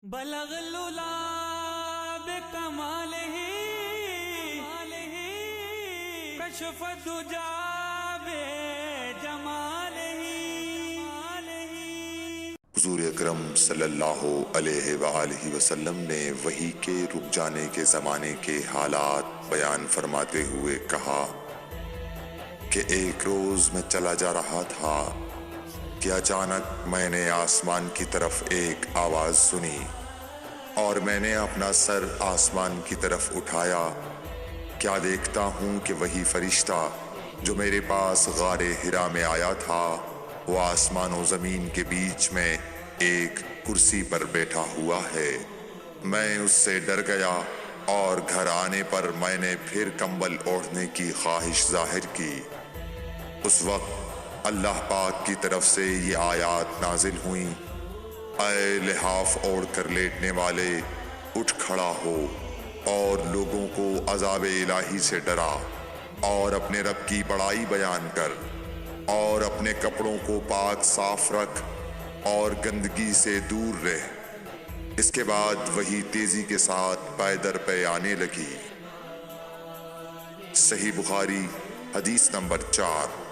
بلغ العلا بکمالہ کشف الدجا بجمالہ۔ حضور اکرم صلی اللہ علیہ وآلہ وسلم نے وحی کے رک جانے کے زمانے کے حالات بیان فرماتے ہوئے کہا کہ ایک روز میں چلا جا رہا تھا کہ اچانک میں نے آسمان کی طرف ایک آواز سنی اور میں نے اپنا سر آسمان کی طرف اٹھایا۔ کیا دیکھتا ہوں کہ وہی فرشتہ جو میرے پاس غار حرا میں آیا تھا وہ آسمان و زمین کے بیچ میں ایک کرسی پر بیٹھا ہوا ہے۔ میں اس سے ڈر گیا اور گھر آنے پر میں نے پھر کمبل اوڑھنے کی خواہش ظاہر کی۔ اس وقت اللہ پاک کی طرف سے یہ آیات نازل ہوئیں، اے لحاف اوڑھ کر لیٹنے والے، اٹھ کھڑا ہو اور لوگوں کو عذاب الہی سے ڈرا اور اپنے رب کی بڑائی بیان کر اور اپنے کپڑوں کو پاک صاف رکھ اور گندگی سے دور رہ۔ اس کے بعد وہی تیزی کے ساتھ پے در پے آنے لگی۔ صحیح بخاری حدیث نمبر 4۔